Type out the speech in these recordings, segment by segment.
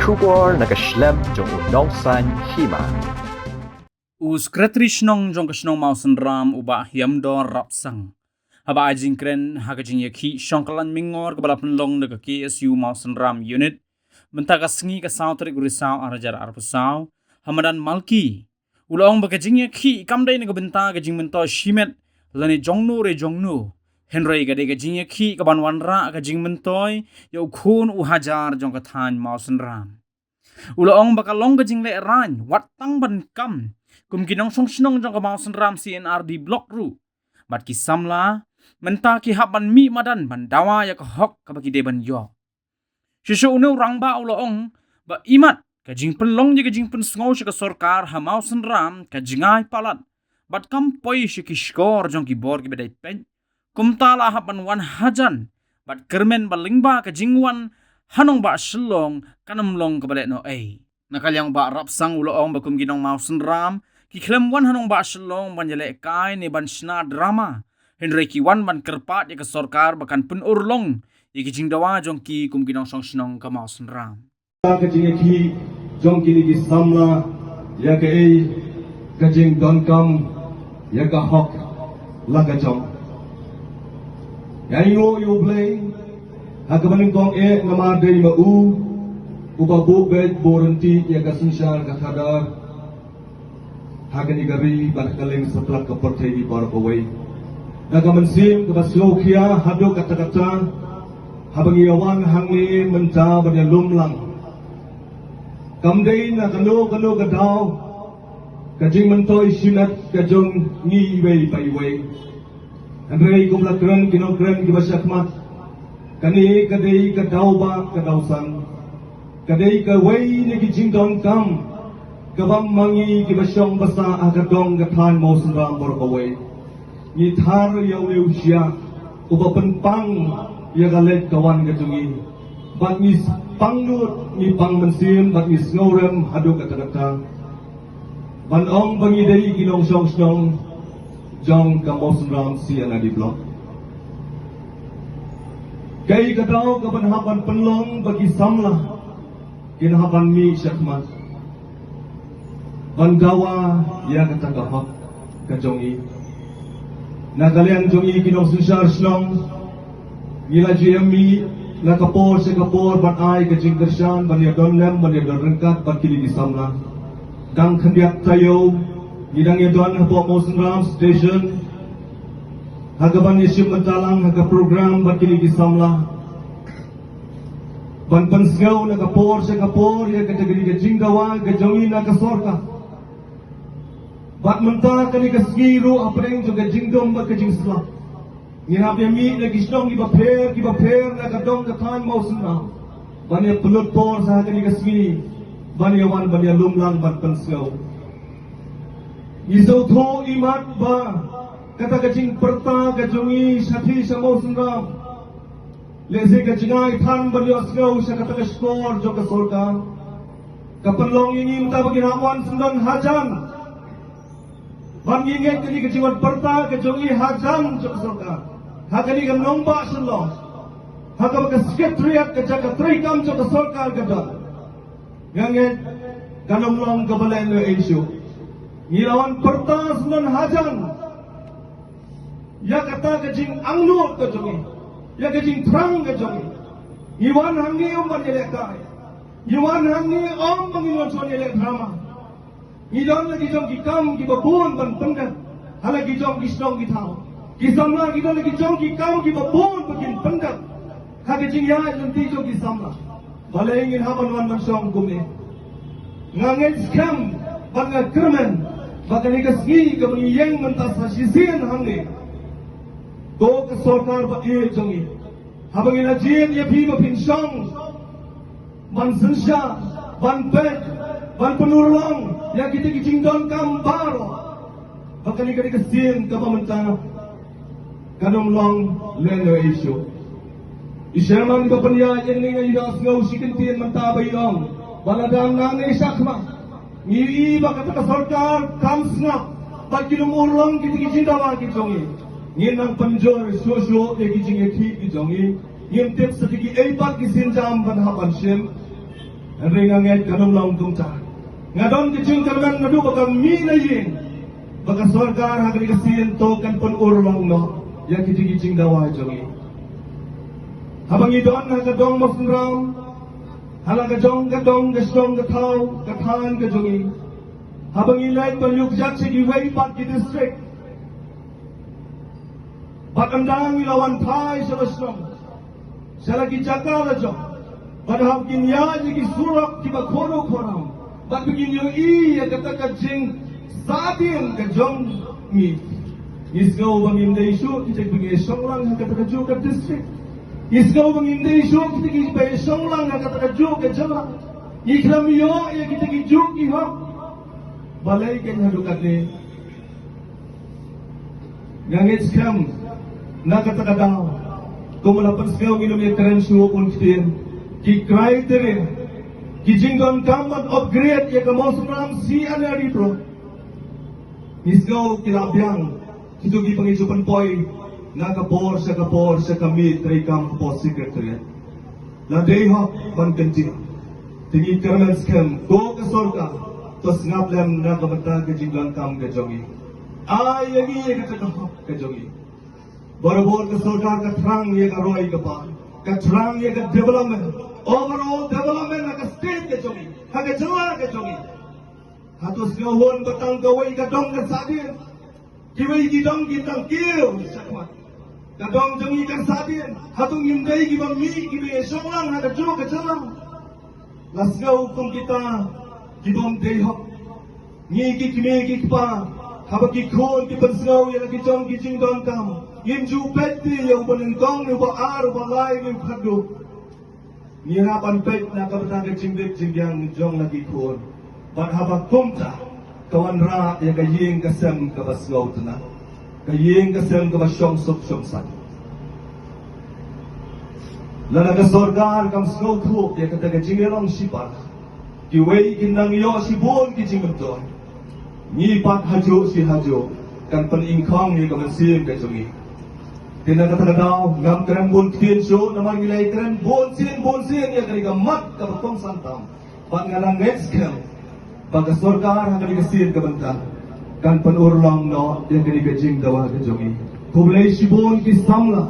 Shubor nakaslem jong unongsan hima. Uskretri shnong jong kashnong mausen ram uba hiamdor rapsang. Haba ajing kren hakajing yakhi shongkalan mingor kabalapan long naga KSU mausen ram unit. Mentaka sengi ka sautrik gurisau arajar arpusau. Hamadan malki. Ulong bakajing yakhi kamday naga benta kajing mento shimet. Lani jongnu re jongnu. Henry gade kajing yakhi kaban wanra kajing mentoy. Yau kun uhajar jong kathan mausen ram. Ulong bakalong kajing le ran. Watang ban kam. Kum kinong song shnong jong kamausen ram CNR di blok ru. Bat ki samla. Menta ki haban mi madan ban dawa ya hok kabaki deban yo. Shisho unu rangba ulong. Ba imat. Kajing penlong je kajing pensngau shika sorkar ha mausen ram kajingai palat. Bat kam poi shiki skor jong ki bor ki bedai pen. Kum tala haban wan hajan. Bat kermen balingba kajing wan hanong ba shlong kanam long kabalek no ay. Nakalyang ba rapsang ulong bakum ginong mausen ram. Ki klem wan hanong ba shlong banjale kai ne ban shna drama. Henry ki wan ban kerpat ya ke sorkar bakan pun urlong. Iki jing dawa jong ki kum ginong song shnong ka mausen ram. Kajing ki jong ki di samla ya ke ei kajing don kam ya ka hok laga jong. Ya ingo yo play hakabaning kong nama dari mau ubabu bed borenti ya ka sunshar ka kadar hagani gari barkaling setelah kepercayaan di barakawai. Nagamansim kabaslokia hado kata-kata habang iyawan hangi menta banyalum lang. Kamday na kano gadaw kajing mentoy sinat kajong ngi iway pa iway. Andrei kumlakran kinokran kibasyakmat kani kadai kadaw ba kadawsan kadai kaway ni kijingdong kam kabam mangi kibasyong basa agadong gathan mausen ram borkaway. Ni thar yaw yaw siya ubapan pang yagalet kawan kajungi bat ni pangnut ni pang mensim bat ni sngorem hado kata-kata banong bangidai ginong syong jong kamausen ram si anadi blok kay kadaw kabanhapan penlong bagi samlah kinhapan mi syakmat bandawa ya kata-kata kajongi Nagalian jongi kinong susyar snong nila GME nakapor sa kapor ban ay kajing kersyan ban yadon lem ban yadon rengkat ban kili di samla kang kendiak tayo nidang yadon hapo mausen ram station hagaban yesim mentalang haga program ban kili di samla ban pensgaw nakapor sa kapor ya kajagiri kajing dawa kajongi nakasorka Bat mentah kani kasgiru apreng juga jingdom ba kajing sla. Ngirap ya mi na gisdong giba per na kadong katan mausen na. Banya pelut por sa kani kasgi. Banya wan banya lumlang bat pensgaw. Izo tho imat ba kata kajing perta kajongi sathi sa mausen na. Lese kajingai than banya asgaw sa kata kaskor jo kasolka. Kapenlong ingin ta baginawan sendan hajan. Banginget kini keciwan perta kejongi hajan joksoka. Hakani kan nombak selong. Hakam ke sekretariat kejaga trikam joksoka gadon. Ganget kanom long kebalen le isu. Ngilawan perta senon hajan. Ya kata kejing angnut kejongi. Ya kejing terang kejongi. Iwan hangi umban jelek kai. Iwan hangi om pengiluan suan jelek drama. Ngidon lagi jom kikam kibabun ban pendat halagi jom kisdong kitau kisamla ngidon lagi jom kikam kibabun begin pendat hakijing ya nanti jom kisamla balai ingin haban wan mansong kumne ngangen skam banga kermen bagan ikasgi kemeniyeng mentas hasisian hangne do ke sorkar ba e jongi habang ilajin ya pi mapinsong ban sensya ban pet ban penurlong yang kita kicingdon kambaro bakal ikut kesin ke pemerintah kanom long leno isu isyaman ke penya yang ni idas ngau sikentin mentabay long baladang nang isakma ngiri bakal ke sorkar kam snap bak kinumurlong kita kicingdawa kicongi nginang penjor sosyo ya kicing eki kicongi ngintip sedikit eipat kisin jam ban hapan sim Ring angit kanong long tungta. Ngadon kicing karman nadu bakal minayin. Bakal sorgar hagri kasihin to kan pun urlong no. Ya kicing dawa jongi. Habang idon hagadong masunram. Halang gadong gasdong gatau gatan gajongi. Habang ilay palyuk jak sige way pat ki district. Bakandang ilawan thai sa basnom. Sa lagi jakala jong. Padahal kinya jigi surak ki bakoro koram. Bak begin yo ya kata kajing sadin gajong mi. Isgaw bang inday isu kita bagi songlang kata kaju ka district. Isgaw bang inday isu kita bagi songlang kata kaju ka jala. Ikram yo ya kita kiju ki ha. Balai kan hadukat ni. Ngangit skam na kata kadaw. Kumulapan sgaw kilometeran suwo kun kitin. Ki kriteria kijinggon kamot upgrade ya kamosunam si anari pro isgaw kilabyang kito gi pangijupan poy nakapor sa kami trikam po secretariat la deha pankanti tingi karmen scam go kasorka tos ngaplam nakamata kijinggon kam gajongi ay yagi ya gajongi barabor kasorka katrang ya karoi kapa katrang ya development overall development ng state ke jongi, hagajala ke jongi. Hatos ngawon batang gaway kadong kasadin, kiway gidong gitang kiw sakmat. Kadong jongi kasadin, hatong hinday gibang mi gibay songlang hagajo kajalang. Lasgaw kung kita gibong dayhok, ngigi kimigi pa, habag ikon kipansgaw yan gijong gijing don kam. Yinju peti yung paningkong ni baar balay ni kaduk. Nihirapan pek na kapatang kacingdik jingyang jong lagi kuon. Paghabag kumta, kawan ra ya kaying kasem kabasgaw na. Kaying kasem kabasyong syong san. Lanagasorgar kam sgaw kuok ya kataga jingyang sipak. Kiway kinang iyo si buon kijingam doon. Ngipak hajo si hajo. Kan paningkong ni kamansim kajungi. Tinagkatagadaw, ngam keren bon kinsyo, naman ngilay keren bon sin, ya kari mat kapatong santam. Pag nga lang next kel, pagkasorkar hanggang ikasin kabanta, kan panurlang no, ya kari kajing dawa kajongi. Kublay sibon kisamla,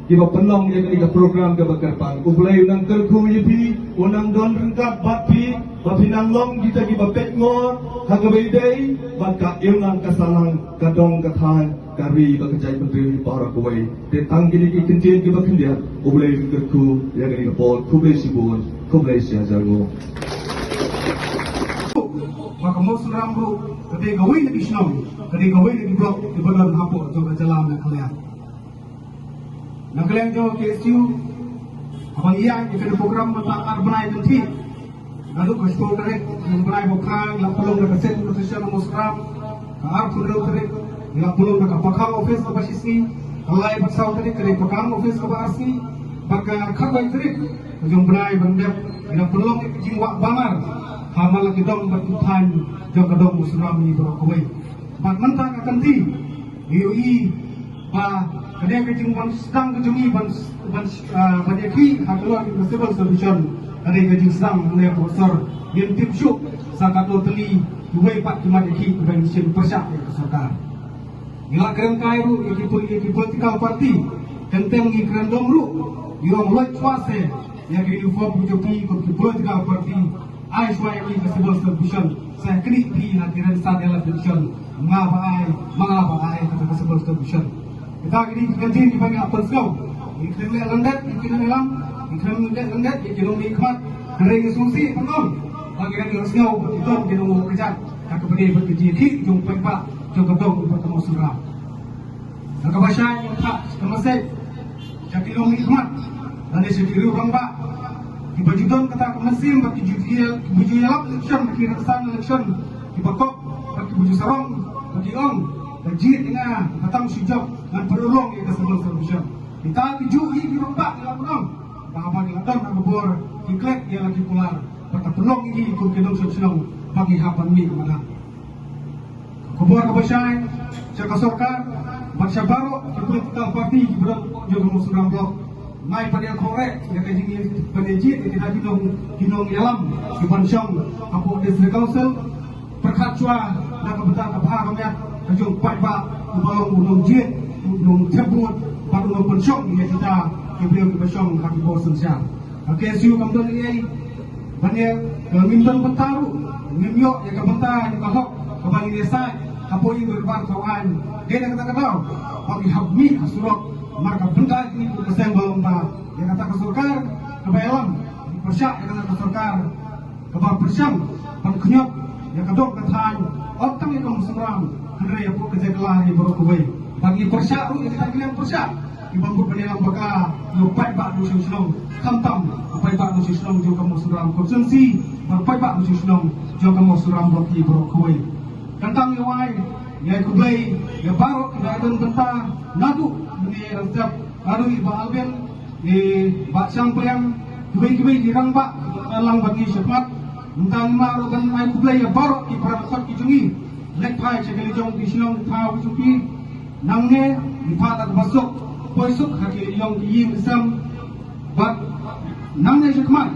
kiba panong ya kari ka program kabagkarpang. Kublay unang kerku yipi, unang don rengkat batpi, bapinanglong kita kiba petngor, hagabay day, baka ilang kasalang kadong katan, kari bakajai menteri para kuwai tentang gini kincin kita kendiat kublai kerku yang ini kapol kublai sibun kublai siajago maka mau serambu ketika gawai lagi snow ketika gawai lagi blok di badan hapo coba jalan nak kalian jauh KSU abang iya kita program mata arbonai nanti lalu kau tarik mengenai bukan lampung dan keset nutrisi mau seram arpun tarik Nila pulong nakapakang office ka basisni, alay bagsaw tadi kare pakang office ka basisni, baka karbay tadi, yung bray bandep, nila pulong jingwa bangar, hamal lagi dong bertutan, jong kadong musram ni berokoway. Bat manta kakanti, IOI, ba kadang kajing sedang kajungi banyaki hakeluar di civil solution, kadang kajing sedang mengenai bosor, yang tip syuk, sakato teli, duway pat kimadaki kebanyakan persyak yang keserta. Ila keren kairu iki political party tentang ngi keren domru yung lot swase yang uniform bujopi ko political party ai swai ni civil solution sa kri pi na keren sa dela solution mga baay ka civil solution kita gini kantin di bagi apa skau ikren landat ikren lam ikren landat ikren nikmat kering susi penom bagi kan skau itu kita mau kerja ka beri berkeji jung pempa jung kedong bertemu surah Nakabasya yung tak kamasay Jakilong hikmat Lani sediru bangba Ibajudon kata kemasim Baki bujuyalap eleksyon Baki ratasan eleksyon Ibakok Baki buju sarong Baki ong Bajir ina Batang sujab Dan perulong Ika sebelum servisyon Kita tujuhi di bangba Ila penong Bahwa dilaton Nakabor Iklek Ia lagi pular Bata penong ini Ikut kedong servisyon Bagi hapan mi kemana Kubur kabasya Cakasorkan Maksya baru di political party berang juga musuh blok mai pada korek yang kaji ni penejit kita ginong yalam di Bansyong Ampuk District Council perkat cua nak kebetar kepah kami kajung pai ba balong unong jit unong tebut pada unong Bansyong yang kita beliau di Bansyong kami bosan siang KSU kamdon ini banyak minton bentaru ngimyok yang kebentar yang kahok kembali desa apa yang berbar kawan dia nak kata bagi habmi asurok marka bentar ini keseng belum tak yang kata ke surkar kebayalam persyak yang kata ke surkar kebar persyam pengkenyok yang kedok ketan otang yang kamu seram kena yang pun kerja kelah yang baru kubai bagi persyak tu yang kita bilang persyak di bangku penyelam baka lupai bak nusi senong kamtam lupai bak nusi senong jauh kamu seram konsensi lupai bak nusi senong jauh kamu seram baki baru kubai tentang yawai ya kubai ya baru kita ada tentang nadu ini rantap lalu iba alben di bak sang peliang kubai di rambak dalam bagi syafaat tentang maru dan ai kubai ya baru ki perakot ki jungi lek pai cekali jong di senong tahu cuki nangne di patak basuk poisuk hakili yong yim sam bat nangne sekmat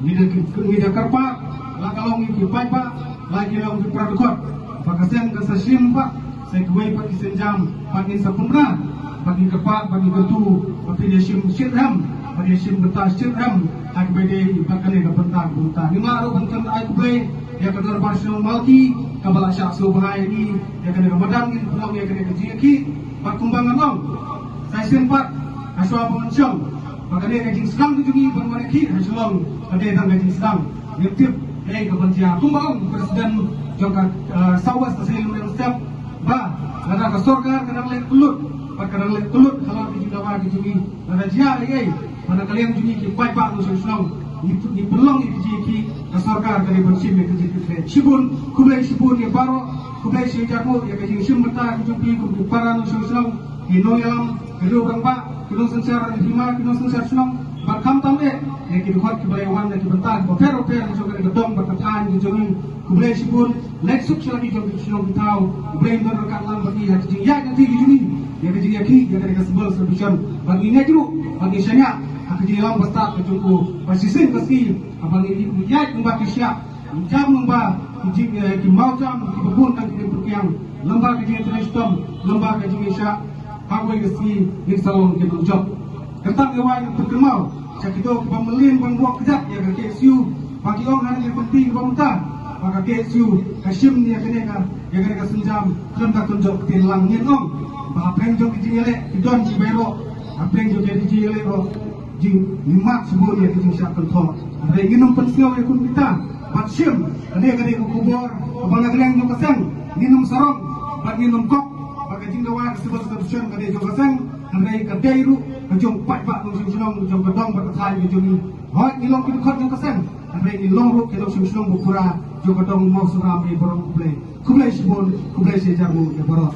nida karpa la kalong ki pai pa lagi long ki perakot pakasen ke sasim pak saya kuai pagi senjam pagi sapumra pagi kepak pagi ketu pagi desim sirham pagi desim betas sirham ak bede bakale ke pentang bunta ni maru bentang ai kuai ya kadar pasal malki kabala syak so bahai ni ya kadar madang ni pulang ya kadar jiki perkembangan long saya sempat aswa pensiun bakale kajing sedang tujugi bermariki hasilong ada tang kajing sedang yutip kebencian kumbang presiden juga sawas hasil yang setiap ba ada ke surga kadang lek kelut kadang lek kelut kalau di dawa di sini ada jia ai pada kalian jungi ki pai pak nu senang di pelong di ki ke surga dari bersih ke ji sibun kublai sibun ya baro kublai si jarmo ya ke ji sim beta jungi ku para nu senang di noyam kedo bang pak kedo sensar hima kedo sensar senang barkam tambe ya ki duhat ki balawan ki bentar ko pero juga ke dong berkatan di jungi kublai sibun leksuk lagi jom senang tahu kublai ndor kat lam bagi ya ji ya nanti di jungi ya ke ji ya ki ya ke sebel sebishan bagi ngaju bagi saya aku jadi lam besar ke jungku pasisin pasti abang ini ya mbak kisya jam mbak ki mau jam ki bebun dan ki berkiang lembah ke ji terustom lembah ke ji sya kawai ke si ni salon ke job tentang ewan berkemal sakito pemelin buat kejap ya ke KSU bagi orang yang penting pemerintah maka KSU kasim ni ya kena senjam kelem tak tunjuk tilang nyenong bah prenjok di jile idon ci bero prenjok di jile ro ji limat sebut ya kita siap kontrol ada ginum pensiun ya kun kita batsim ada kena kubur abang yang jo kasang ginum sarong bagi ginum kok bagi jinggawa sebut sebutun kena jo kasang ada kadairu kajong pat pak nu senong jong gedong berkatan jo ni hoi ilong kita khot jo kasang ada ilong ru kita senong bukura jo gedong mau suram di borong kublai sibon kublai sejamu ya borong